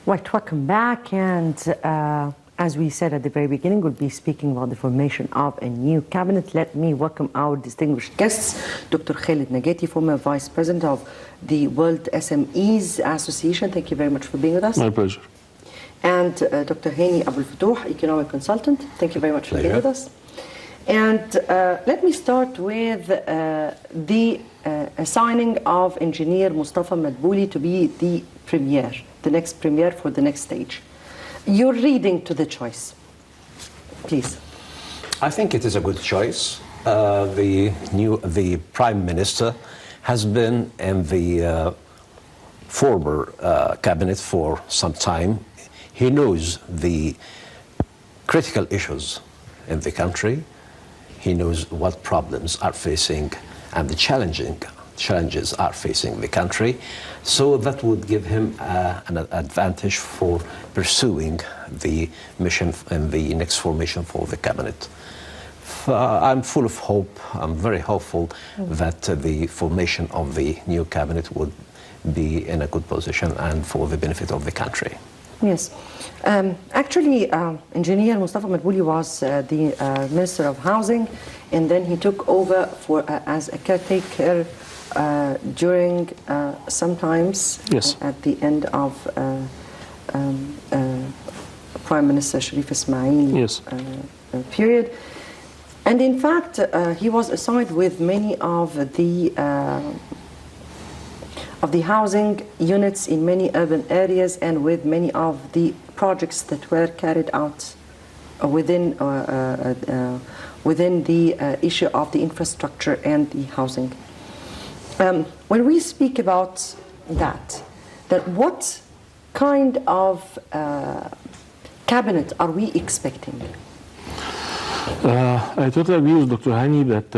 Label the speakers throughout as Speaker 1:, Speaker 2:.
Speaker 1: Right, welcome back. And as we said at the very beginning, we'll be speaking about the formation of a new cabinet. Let me welcome our distinguished guests, Dr. Khaalid Nagati, former Vice President of the World SMEs Association. Thank you very much for being with us.
Speaker 2: My pleasure.
Speaker 1: And Dr. Hánي Al-Fatouh, Economic Consultant. Thank you very much for being with us. And let me start with the assigning of Engineer Mustapha Mdebouly to be the premier, the next premier for the next stage. Your reading to the choice, please.
Speaker 3: I think it is a good choice. The Prime Minister has been in the former cabinet for some time. He knows the critical issues in the country. He knows what problems are facing and the challenges are facing the country. So that would give him an advantage for pursuing the mission in the next formation for the cabinet. I'm full of hope. I'm very hopeful that the formation of the new cabinet would be in a good position and for the benefit of the country.
Speaker 1: Yes. Actually, Engineer Mustapha Mdebouly was the Minister of Housing, and then he took over as a caretaker during sometimes at the end of Prime Minister Sharif Ismail's period. And in fact, he was assigned with many of the housing units in many urban areas and with many of the projects that were carried out within the issue of the infrastructure and the housing. When we speak about that what kind of cabinet are we expecting?
Speaker 2: I totally agree with Dr. Hánي that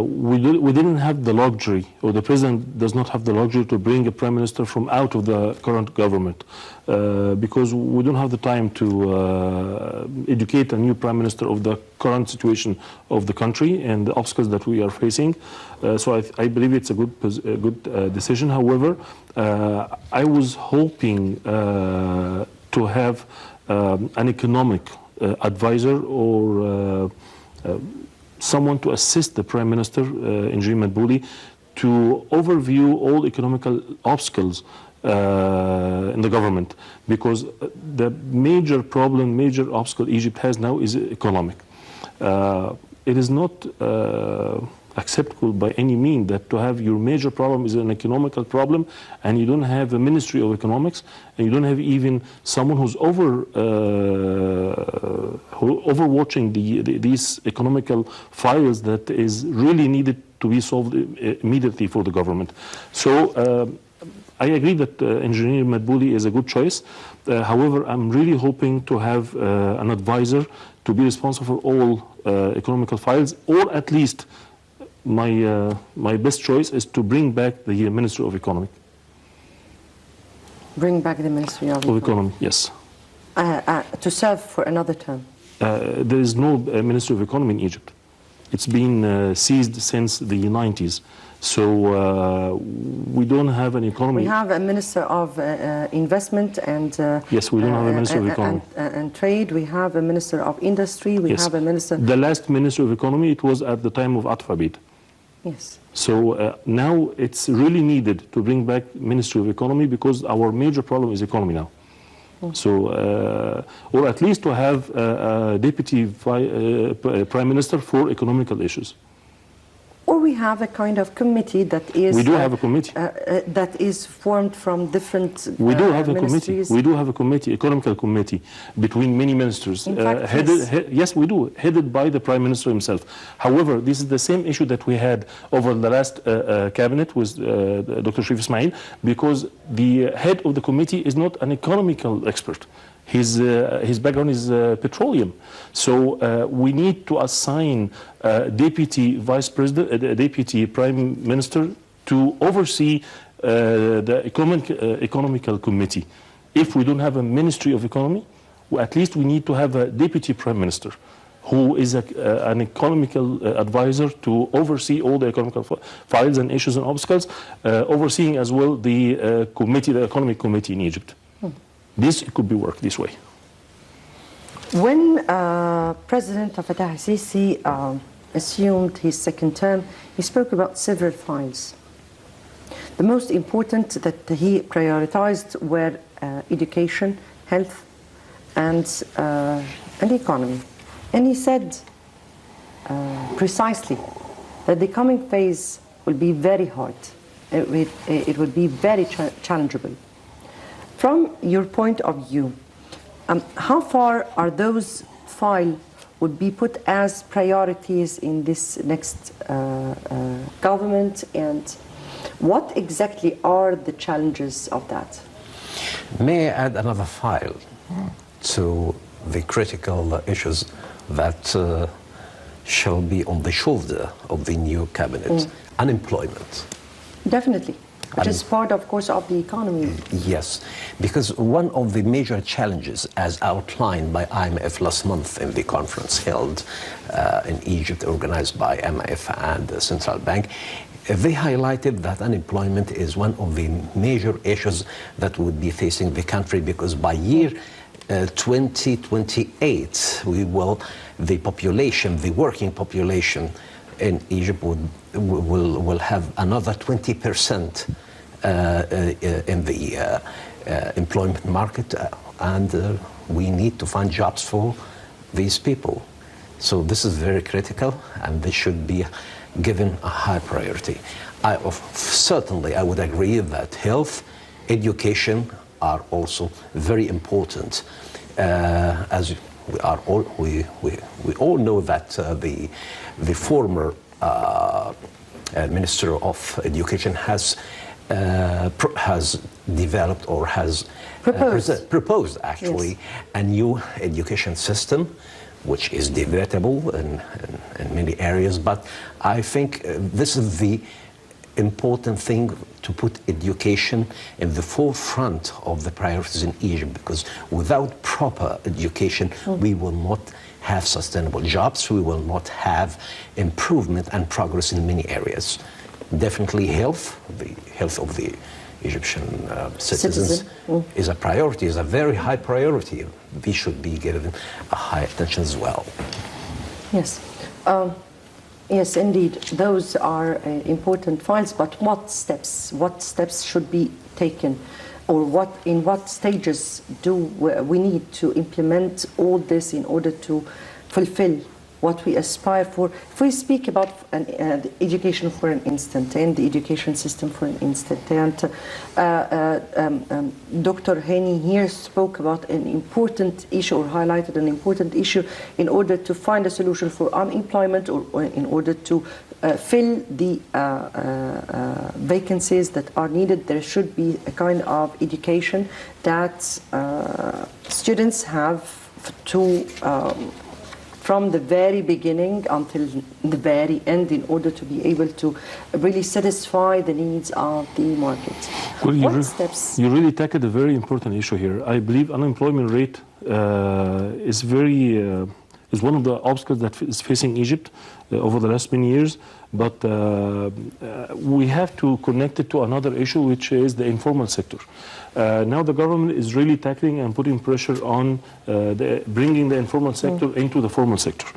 Speaker 2: we didn't have the luxury, or the President does not have the luxury to bring a Prime Minister from out of the current government because we don't have the time to educate a new Prime Minister of the current situation of the country and the obstacles that we are facing. So I believe it's a good decision. However, I was hoping to have an economic advisor or someone to assist the Prime Minister, Engineer Mdebouly, to overview all economical obstacles in the government, because the major problem, major obstacle Egypt has now is economic. It is not acceptable by any means that to have your major problem is an economical problem and you don't have a Ministry of Economics and you don't have even someone who's overwatching these economical files that is really needed to be solved immediately for the government. So I agree that Engineer Mdebouly is a good choice. However, I'm really hoping to have an advisor to be responsible for all economical files, or at least my best choice is to bring back the Ministry of Economy.
Speaker 1: Bring back the Ministry of
Speaker 2: Economy, yes.
Speaker 1: To serve for another term?
Speaker 2: There is no Ministry of Economy in Egypt. It's been seized since the 90s. So we don't have an economy.
Speaker 1: We have a Minister of Investment and
Speaker 2: yes, we don't have a Minister of Economy
Speaker 1: and Trade. We have a Minister of Industry. We have a Minister.
Speaker 2: The last Minister of Economy, it was at the time of Atfabid.
Speaker 1: Yes.
Speaker 2: So now it's really needed to bring back Ministry of Economy because our major problem is economy now. So, or at least to have a Deputy Prime Minister for economical issues.
Speaker 1: Or we have a kind of committee that is...
Speaker 2: We do have a committee.
Speaker 1: That is formed from different
Speaker 2: We do have a
Speaker 1: ministries.
Speaker 2: committee. We do have a committee, economical committee, between many ministers.
Speaker 1: In fact,
Speaker 2: yes, we do, headed by the Prime Minister himself. However, this is the same issue that we had over the last cabinet with Dr. Sharif Ismail, because the head of the committee is not an economical expert. His background is petroleum. So we need to assign Deputy Vice President, Deputy Prime Minister to oversee the economical committee. If we don't have a Ministry of Economy, at least we need to have a Deputy Prime Minister who is an economical advisor to oversee all the economical files and issues and obstacles, overseeing as well the committee, the Economic Committee in Egypt. This could be worked this way.
Speaker 1: When President Fatah al-Sisi assumed his second term, he spoke about several files. The most important that he prioritized were education, health, and the economy. And he said precisely that the coming phase will be very hard. It will be very challengeable. From your point of view, how far are those files would be put as priorities in this next government, and what exactly are the challenges of that?
Speaker 3: May I add another file to the critical issues that shall be on the shoulder of the new cabinet? Unemployment.
Speaker 1: Definitely. Which is part, of course, of the economy.
Speaker 3: Yes, because one of the major challenges, as outlined by IMF last month in the conference held in Egypt, organized by IMF and the Central Bank, they highlighted that unemployment is one of the major issues that would be facing the country, because by year 2028, the population, the working population in Egypt will have another 20% in the employment market, and we need to find jobs for these people. So this is very critical, and this should be given a high priority. Certainly, I would agree that health, education are also very important. As we all know that the former Minister of Education has developed or has proposed actually a new education system, which is debatable in many areas. But I think this is the important thing, to put education in the forefront of the priorities in Egypt, because without proper education, we will not have sustainable jobs, we will not have improvement and progress in many areas. Definitely health, the health of the Egyptian citizens is a priority, is a very high priority. We should be given a high attention as well.
Speaker 1: Yes. Yes, indeed, those are important files, but what steps should be taken, or in what stages do we need to implement all this in order to fulfill what we aspire for? If we speak about the education for an instant, and the education system for an instant, and Dr. Hany here spoke about an important issue, or highlighted an important issue, in order to find a solution for unemployment, or in order to fill the vacancies that are needed. There should be a kind of education that students have to from the very beginning until the very end, in order to be able to really satisfy the needs of the market.
Speaker 2: Well,
Speaker 1: what steps?
Speaker 2: You really tackled a very important issue here. I believe unemployment rate is one of the obstacles that is facing Egypt over the last many years. But we have to connect it to another issue, which is the informal sector. Now the government is really tackling and putting pressure on bringing the informal sector into the formal sector.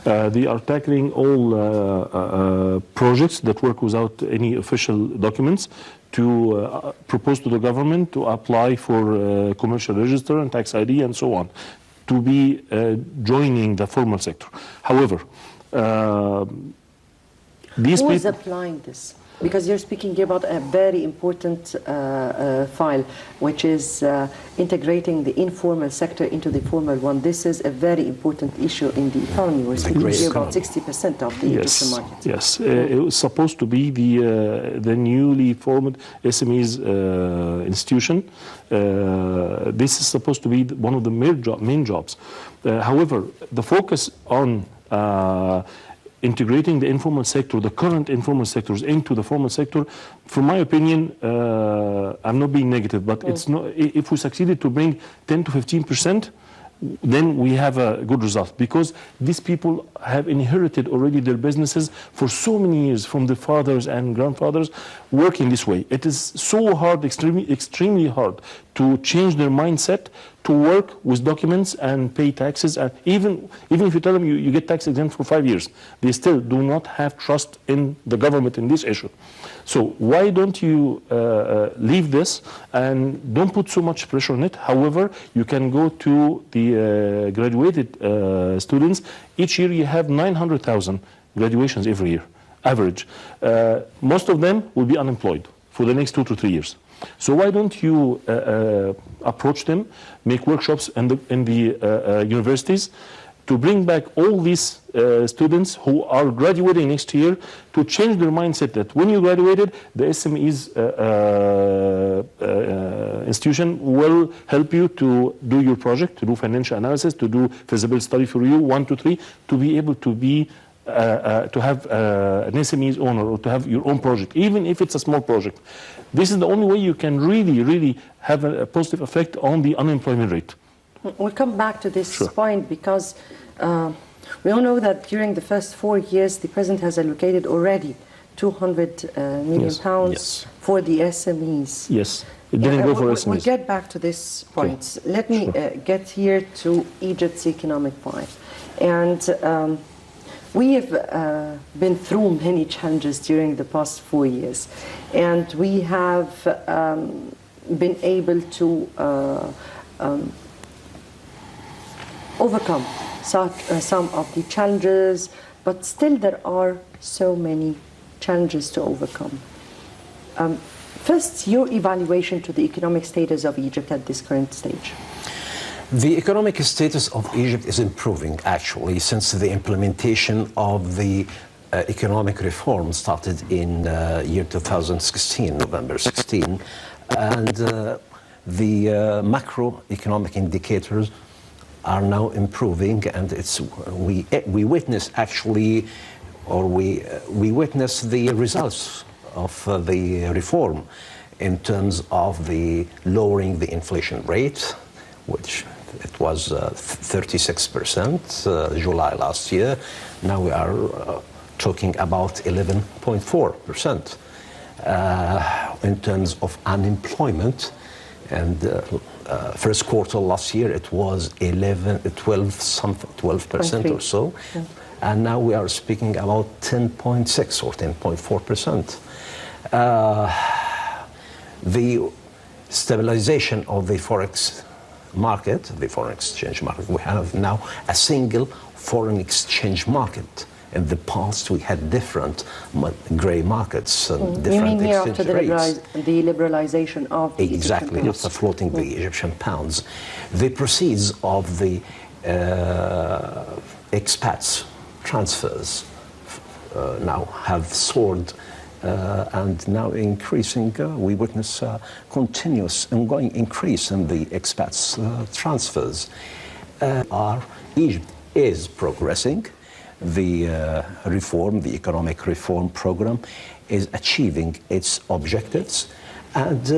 Speaker 2: They are tackling all projects that work without any official documents to propose to the government to apply for commercial register and tax ID and so on, to be joining the formal sector. However,
Speaker 1: who is applying this? Because you're speaking about a very important file, which is integrating the informal sector into the formal one. This is a very important issue in the economy. We're speaking here about 60% of the Egyptian market.
Speaker 2: Yes, it was supposed to be the newly formed SMEs institution. This is supposed to be one of the main jobs. However, the focus on integrating the informal sector, the current informal sectors, into the formal sector, from my opinion, I'm not being negative, but it's not. If we succeeded to bring 10 to 15%, then we have a good result, because these people have inherited already their businesses for so many years from their fathers and grandfathers working this way. It is so hard, extremely hard, to change their mindset to work with documents and pay taxes. And even if you tell them you get tax exempt for 5 years, they still do not have trust in the government in this issue. So why don't you leave this and don't put so much pressure on it? However, you can go to the graduated students. Each year you have 900,000 graduations every year, average. Most of them will be unemployed for the next 2 to 3 years. So why don't you approach them, make workshops in the universities to bring back all these students who are graduating next year to change their mindset that when you graduated, the SMEs institution will help you to do your project, to do financial analysis, to do feasibility study for you, 1 to 3, to be able to be to have an SME's owner or to have your own project, even if it's a small project. This is the only way you can really have a positive effect on the unemployment rate.
Speaker 1: We'll come back to this
Speaker 2: Sure.
Speaker 1: point because we all know that during the first 4 years, the President has allocated already 200 million
Speaker 2: Yes.
Speaker 1: pounds
Speaker 3: Yes.
Speaker 1: for the SMEs.
Speaker 2: Yes, it didn't go for
Speaker 1: we'll
Speaker 2: SMEs.
Speaker 1: get back to this point. Let me get here to Egypt's economic part. And we have been through many challenges during the past 4 years. And we have been able to overcome some of the challenges, but still there are so many challenges to overcome. First, your evaluation to the economic status of Egypt at this current stage.
Speaker 3: The economic status of Egypt is improving, actually, since the implementation of the economic reform started in year 2016, November 16, and the macroeconomic indicators are now improving, and we witness actually, or we witness the results of the reform in terms of the lowering the inflation rate, which it was 36% July last year. Now we are talking about 11.4%. In terms of unemployment, and first quarter last year it was 12% or so,
Speaker 1: Yeah.
Speaker 3: and now we are speaking about 10.6 or 10.4%. The stabilization of the forex market, the foreign exchange market, we have now a single foreign exchange market. In the past, we had different gray markets and
Speaker 1: You
Speaker 3: different
Speaker 1: mean here after
Speaker 3: exchange
Speaker 1: the,
Speaker 3: rates.
Speaker 1: the liberalization of the
Speaker 3: Exactly,
Speaker 1: Egyptian
Speaker 3: after floating the Egyptian pounds. The proceeds of the expats transfers now have soared and now increasing. We witness a continuous ongoing increase in the expats transfers. Egypt is progressing. The reform, the economic reform program is achieving its objectives, and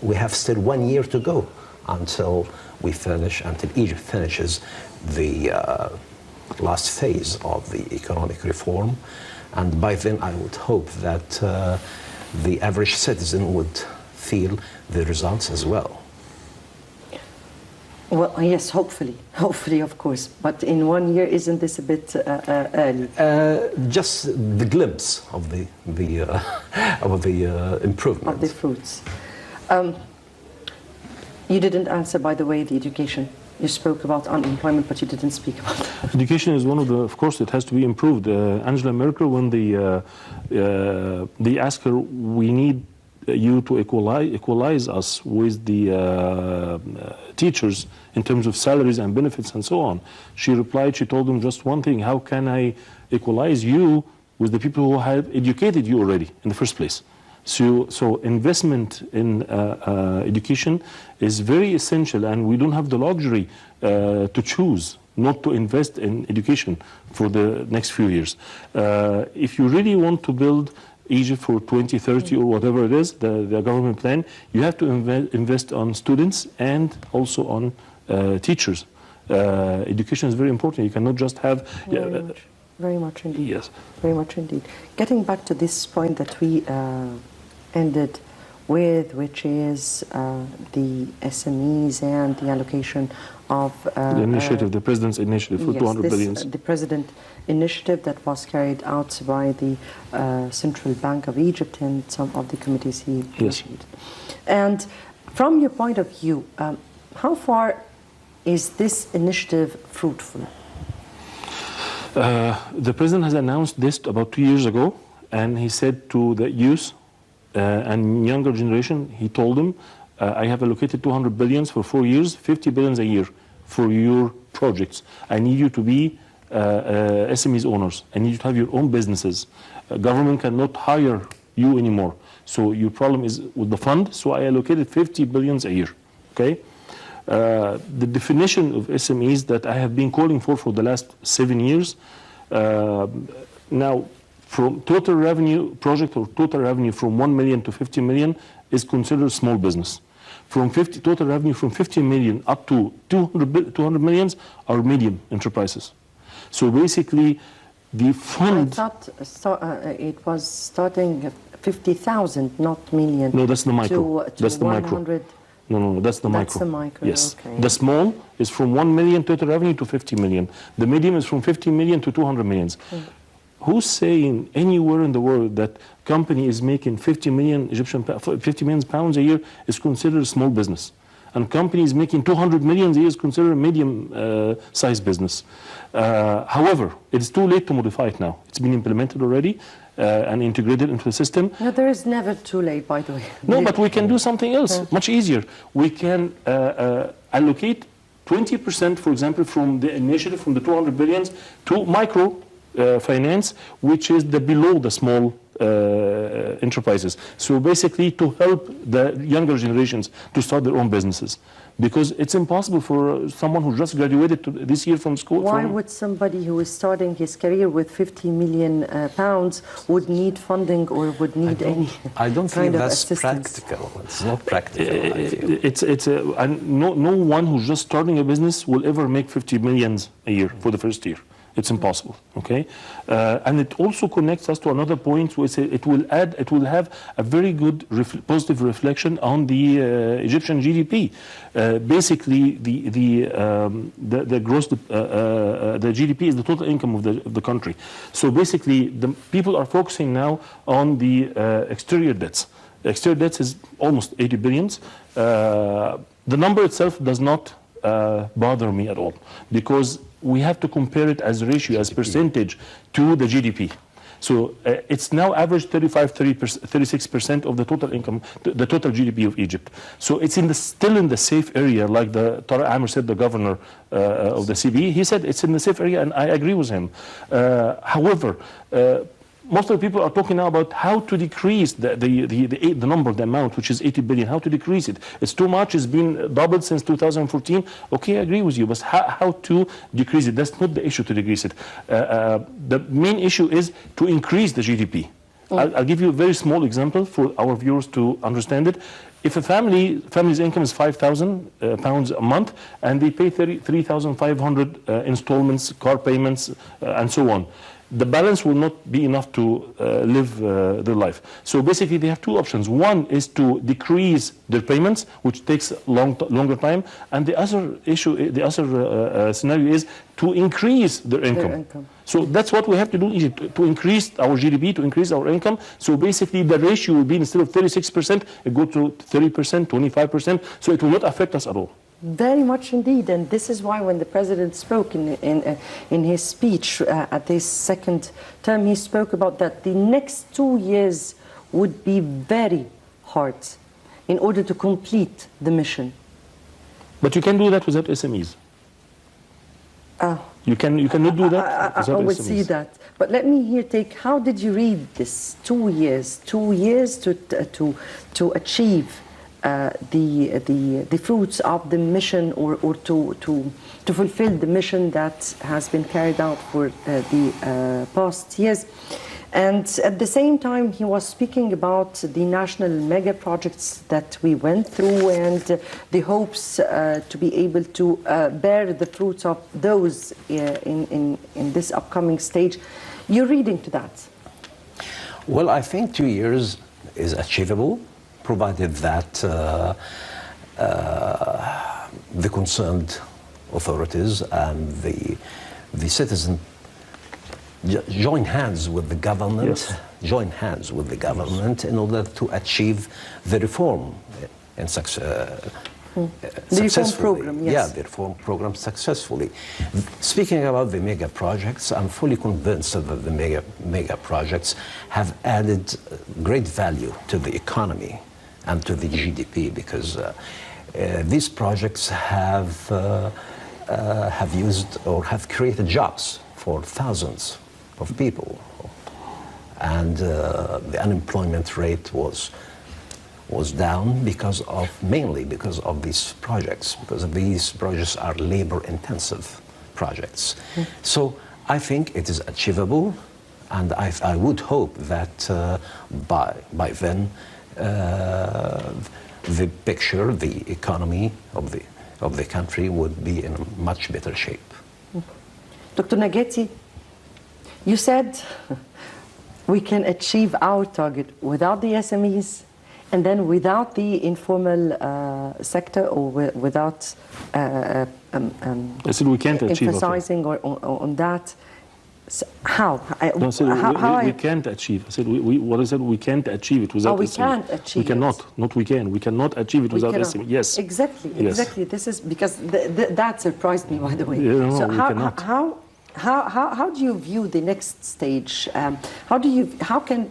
Speaker 3: we have still 1 year to go until Egypt finishes the last phase of the economic reform. And by then I would hope that the average citizen would feel the results as well.
Speaker 1: Well, yes, hopefully, of course. But in 1 year, isn't this a bit early?
Speaker 3: Just the glimpse of the improvement.
Speaker 1: Of the fruits. You didn't answer, by the way, the education. You spoke about unemployment, but you didn't speak about that.
Speaker 2: Education is one of the, of course, it has to be improved. Angela Merkel, when they asked her, we need you to equalize us with the teachers in terms of salaries and benefits and so on. She replied, she told them just one thing: how can I equalize you with the people who have educated you already in the first place? So investment in education is very essential, and we don't have the luxury to choose not to invest in education for the next few years. If you really want to build Egypt for 2030 or whatever it is, the government plan, you have to invest on students and also on teachers. Education is very important. You cannot just have...
Speaker 1: Very much indeed.
Speaker 2: Yes.
Speaker 1: Very much indeed. Getting back to this point that we ended with, which is the SMEs and the allocation of
Speaker 2: the initiative, the president's initiative for
Speaker 1: yes,
Speaker 2: 200 billion.
Speaker 1: The president initiative that was carried out by the Central Bank of Egypt and some of the committees he initiated. And from your point of view, how far is this initiative fruitful?
Speaker 2: The president has announced this about 2 years ago, and he said to the youth and younger generation, he told them, I have allocated 200 billions for 4 years, 50 billions a year for your projects. I need you to be SMEs owners. I need you to have your own businesses. Government cannot hire you anymore. So your problem is with the fund, so I allocated 50 billions a year, okay? The definition of SMEs that I have been calling for the last 7 years, now from total revenue project or total revenue from 1 million to 50 million is considered small business. From total revenue from 50 million up to 200 millions are medium enterprises. So basically, the fund.
Speaker 1: I thought it was starting at 50,000, not million.
Speaker 2: No, that's the micro.
Speaker 1: That's the micro.
Speaker 2: No, that's the micro.
Speaker 1: That's the micro.
Speaker 2: Yes.
Speaker 1: Okay.
Speaker 2: The small is from 1 million total revenue to 50 million. The medium is from 50 million to 200 millions. Who's saying anywhere in the world that company is making 50 million pounds a year is considered a small business, and company is making 200 million a year is considered a medium sized business? However, it's too late to modify it now. It's been implemented already and integrated into the system.
Speaker 1: No, there is never too late, by the way.
Speaker 2: No, but we can do something else, much easier. We can allocate 20%, for example, from the initiative, from the 200 billions to micro finance, which is below the small enterprises. So basically to help the younger generations to start their own businesses. Because it's impossible for someone who just graduated this year from school.
Speaker 1: Why would somebody who is starting his career with 50 million pounds would need funding or would need any
Speaker 3: I don't
Speaker 1: kind
Speaker 3: think
Speaker 1: of
Speaker 3: that's
Speaker 1: assistance?
Speaker 3: practical. It's not practical, I feel.
Speaker 2: No one who's just starting a business will ever make 50 millions a year for the first year. It's impossible, okay? And it also connects us to another point, which it will have a very good positive reflection on the Egyptian GDP. Basically, the gross, the GDP is the total income of the country. So basically, the people are focusing now on the exterior debts. The exterior debts is almost 80 billions. The number itself does not bother me at all, because we have to compare it as a ratio, as percentage to the GDP. So it's now average 36% of the total income, the total GDP of Egypt. So it's still in the safe area, like Tarek Amr said, the governor of the CBE. He said it's in the safe area, and I agree with him. However, most of the people are talking now about how to decrease the number, the amount, which is 80 billion, how to decrease it. It's too much, it's been doubled since 2014. Okay, I agree with you, but how to decrease it? That's not the issue, to decrease it. The main issue is to increase the GDP. I'll give you a very small example for our viewers to understand it. If a family's income is 5,000 pounds a month, and they pay 3,500 installments, car payments, and so on, the balance will not be enough to live their life. So basically they have two options. One is to decrease their payments, which takes longer time, and the other issue, the other scenario is to increase their income. So that's what we have to do in Egypt, to increase our GDP, to increase our income. So basically the ratio will be, instead of 36%, it go to 30%, 25%, so it will not affect us at all.
Speaker 1: Very much indeed, and this is why when the president spoke in his speech at his second term, he spoke about that the next 2 years would be very hard in order to complete the mission.
Speaker 2: But you can do that without SMEs. You cannot do that without
Speaker 1: I would
Speaker 2: SMEs.
Speaker 1: see that. But let me here take, how did you read this 2 years? 2 years to achieve the fruits of the mission, or to fulfill the mission that has been carried out for the past years. And at the same time, he was speaking about the national mega projects that we went through, and the hopes to be able to bear the fruits of those in this upcoming stage. You're reading to that?
Speaker 3: Well, I think 2 years is achievable, provided that the concerned authorities and the citizen join hands with the government, in order to achieve the reform and
Speaker 1: the reform program, yes.
Speaker 3: Yeah, the reform program successfully. Speaking about the mega projects, I'm fully convinced that the mega projects have added great value to the economy and to the GDP, because these projects have used or have created jobs for thousands of people, and the unemployment rate was down mainly because of these projects, because these projects are labor-intensive projects. So I think it is achievable, and I would hope that by then the picture, the economy of the country would be in a much better shape.
Speaker 1: Dr. Nagati, you said we can achieve our target without the SMEs, and then without the informal sector, or without
Speaker 2: I said we can't achieve
Speaker 1: emphasizing on that. So how?
Speaker 2: No, I said we can't achieve. I said what I said, we can't achieve it without
Speaker 1: we
Speaker 2: SME.
Speaker 1: Can't achieve
Speaker 2: we cannot.
Speaker 1: it.
Speaker 2: Not we can. We cannot achieve it without SME. Yes.
Speaker 1: Exactly.
Speaker 2: Yes.
Speaker 1: Exactly. This is because that surprised me, by the way.
Speaker 2: Yeah, no,
Speaker 1: so
Speaker 2: we cannot.
Speaker 1: How do you view the next stage? How can,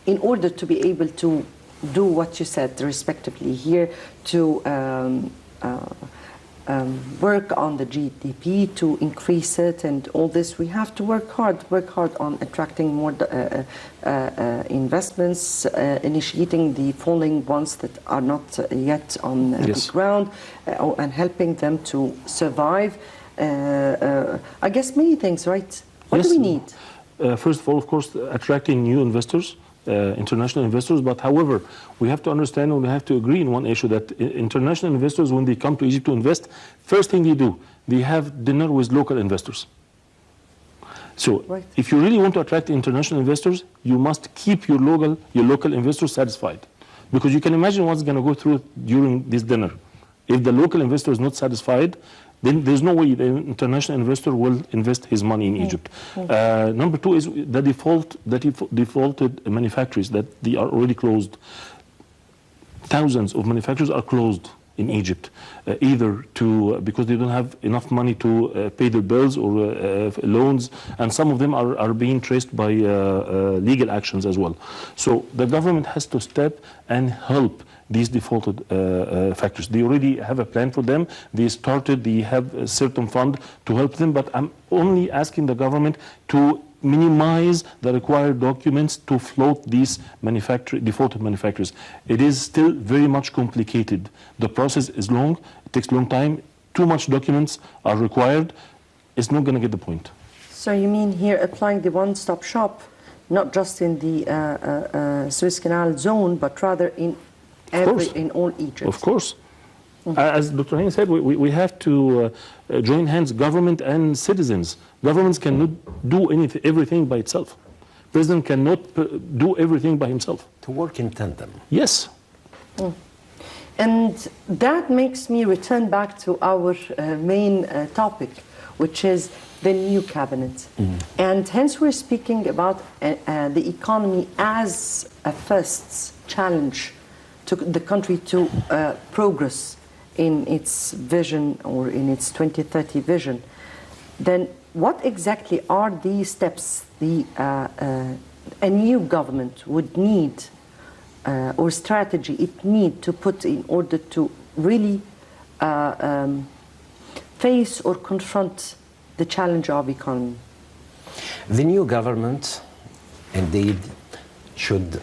Speaker 1: in order to be able to do what you said, respectively here, to work on the GDP, to increase it, and all this, we have to work hard on attracting more investments, initiating the falling ones that are not yet on the ground, and helping them to survive. I guess many things, right? What do we need?
Speaker 2: First of all, of course, attracting new investors, international investors. But however, we have to understand, and we have to agree in one issue, that international investors, when they come to Egypt to invest, first thing they do, they have dinner with local investors. So if you really want to attract international investors, you must keep your local investors satisfied, because you can imagine what's going to go through during this dinner. If the local investor is not satisfied, then there's no way the international investor will invest his money in Egypt. Number two is the defaulted manufacturers, that they are already closed. Thousands of manufacturers are closed in Egypt, either because they don't have enough money to pay their bills or loans, and some of them are being traced by legal actions as well. So the government has to step and help these defaulted factors. They already have a plan for them. They have a certain fund to help them, but I'm only asking the government to minimize the required documents to float these defaulted manufacturers. It is still very much complicated. The process is long, it takes a long time, too much documents are required. It's not going to get the point.
Speaker 1: So you mean here applying the one-stop shop, not just in the Suez Canal zone, but rather in all Egypt?
Speaker 2: Of course. As Dr. Hane said, we have to join hands, government and citizens. Governments cannot do everything by itself. President cannot do everything by himself.
Speaker 3: To work in tandem.
Speaker 2: Yes.
Speaker 1: And that makes me return back to our main topic, which is the new cabinet. And hence we're speaking about the economy as a first challenge to the country to progress in its vision, or in its 2030 vision. Then what exactly are the steps a new government would need, or strategy it need to put in order to really face or confront the challenge of economy?
Speaker 3: The new government indeed should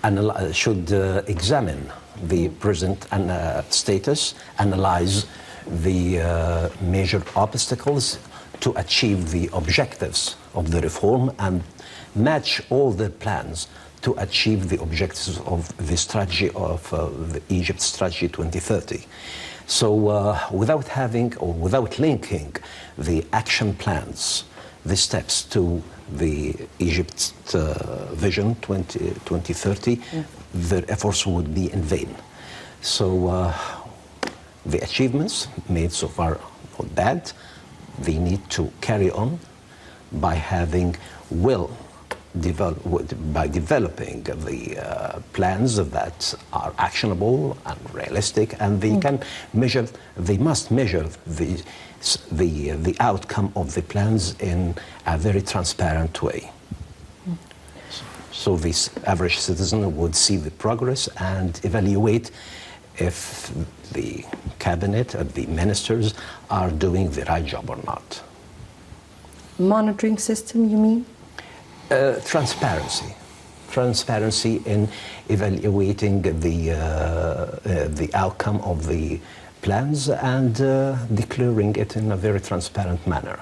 Speaker 3: examine the present status, analyze the major obstacles to achieve the objectives of the reform, and match all the plans to achieve the objectives of the strategy of the Egypt Strategy 2030. So without linking the action plans, the steps to the Egypt vision 2030, their efforts would be in vain. So the achievements made so far are not bad. They need to carry on by having by developing the plans that are actionable and realistic, and they can measure. They must measure the outcome of the plans in a very transparent way. So this average citizen would see the progress and evaluate if the cabinet or the ministers are doing the right job or not.
Speaker 1: Monitoring system, you mean?
Speaker 3: Transparency in evaluating the outcome of the plans and declaring it in a very transparent manner.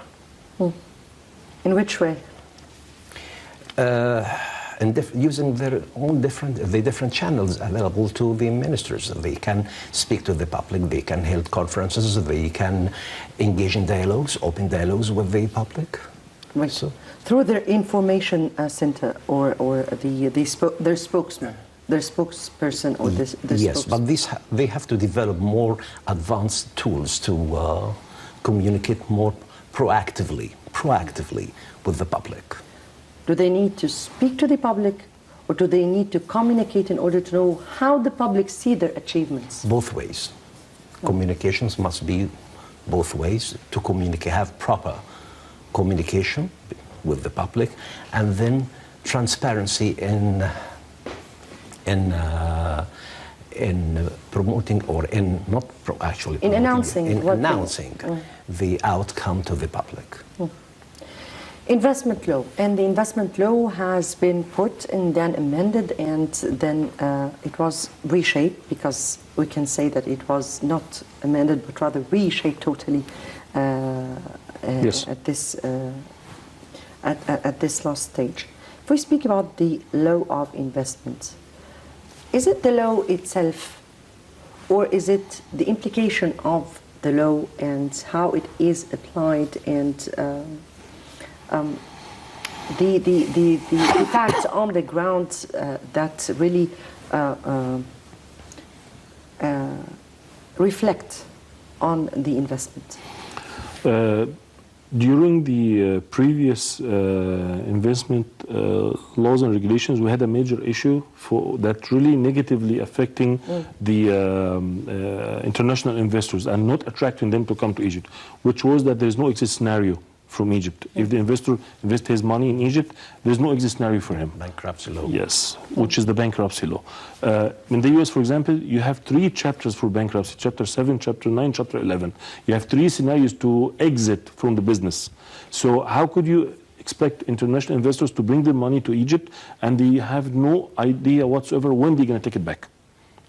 Speaker 1: In which way?
Speaker 3: Using their own different channels available to the ministers. They can speak to the public, they can hold conferences, they can engage in dialogues, open dialogues with the public.
Speaker 1: Right. So, through their information center or their spokesman, their spokesperson or this
Speaker 3: yes, but they have to develop more advanced tools to communicate more proactively with the public.
Speaker 1: Do they need to speak to the public, or do they need to communicate in order to know how the public see their achievements?
Speaker 3: Both ways. Communications must be both ways to communicate, have proper communication with the public, and then transparency in promoting or in not pro actually
Speaker 1: in announcing
Speaker 3: the outcome to the public.
Speaker 1: Investment law, and the investment law has been put and then amended, and then it was reshaped, because we can say that it was not amended but rather reshaped totally
Speaker 2: yes.
Speaker 1: at this last stage. If we speak about the law of investment, is it the law itself, or is it the implication of the law and how it is applied, and the facts on the ground that really reflect on the investment?
Speaker 2: During the previous investment laws and regulations, we had a major issue that really negatively affecting the international investors and not attracting them to come to Egypt, which was that there is no exit scenario from Egypt. If the investor invests his money in Egypt, there's no exit scenario for him.
Speaker 3: Bankruptcy law.
Speaker 2: Yes, which is the bankruptcy law. In the US, for example, you have 3 chapters for bankruptcy: Chapter 7, Chapter 9, Chapter 11. You have 3 scenarios to exit from the business. So how could you expect international investors to bring their money to Egypt and they have no idea whatsoever when they're going to take it back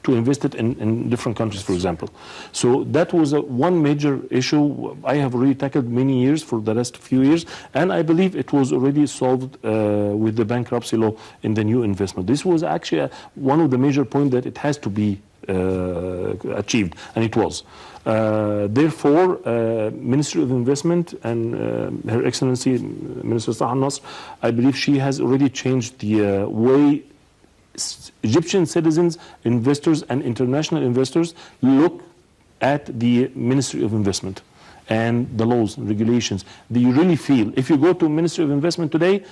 Speaker 2: to invest it in different countries, for example? So that was one major issue I have already tackled many years, for the last few years, and I believe it was already solved with the bankruptcy law in the new investment. This was actually one of the major points that it has to be achieved, and it was. Therefore, Ministry of Investment and Her Excellency Minister Saha Nasr, I believe she has already changed the way Egyptian citizens, investors, and international investors look at the Ministry of Investment and the laws and regulations. Do you really feel, if you go to Ministry of Investment today,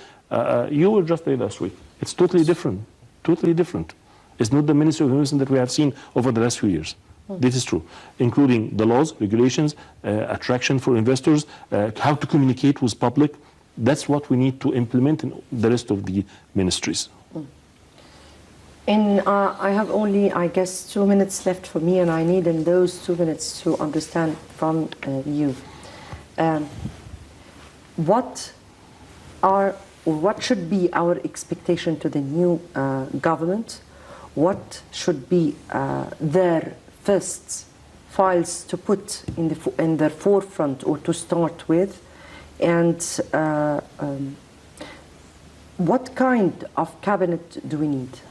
Speaker 2: you were just there last week. It's totally different, totally different. It's not the Ministry of Investment that we have seen over the last few years. This is true, including the laws, regulations, attraction for investors, how to communicate with public. That's what we need to implement in the rest of the ministries.
Speaker 1: And I have only, I guess, 2 minutes left for me, and I need in those 2 minutes to understand from you. What should be our expectation to the new government? What should be their first files to put in their forefront or to start with? And what kind of cabinet do we need?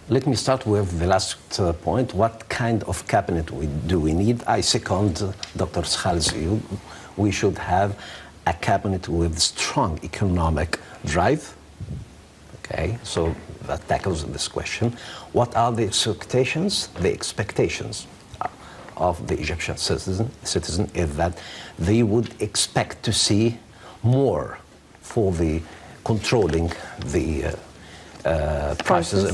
Speaker 3: Let me start with the last point. What kind of cabinet do we need? I second Dr. Khaled's view. We should have a cabinet with strong economic drive. Okay, so that tackles this question. What are the expectations? The expectations of the Egyptian citizen is that they would expect to see more for the controlling the prices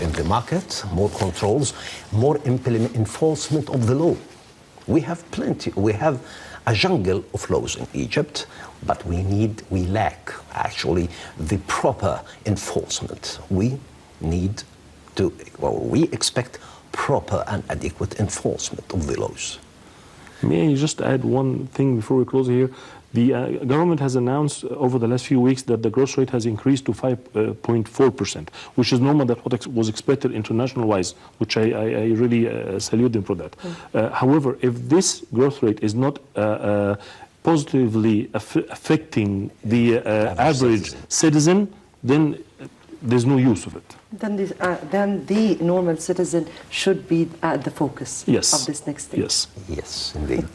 Speaker 3: in the market, more controls, more enforcement of the law. We have plenty. We have a jungle of laws in Egypt, but we lack actually the proper enforcement. We need to, well, we expect proper and adequate enforcement of the laws.
Speaker 2: May I just add one thing before we close here? The government has announced over the last few weeks that the growth rate has increased to 5.4%, which is normal than what was expected international-wise, which I really salute them for that. However, if this growth rate is not positively affecting the average citizen, then there's no use of it.
Speaker 1: Then the normal citizen should be at the focus of this next stage.
Speaker 2: Yes.
Speaker 3: Yes, indeed.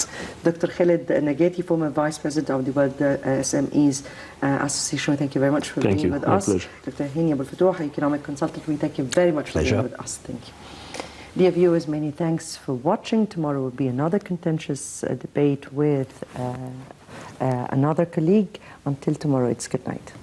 Speaker 1: Dr. Khaled Nagati, former Vice President of the World SMEs Association, thank you very much for being with us.
Speaker 2: Pleasure.
Speaker 1: Dr. Hany Abul-Fatouh, economic consultant, we thank you very much for being with us. Thank you. Dear viewers, many thanks for watching. Tomorrow will be another contentious debate with another colleague. Until tomorrow, it's good night.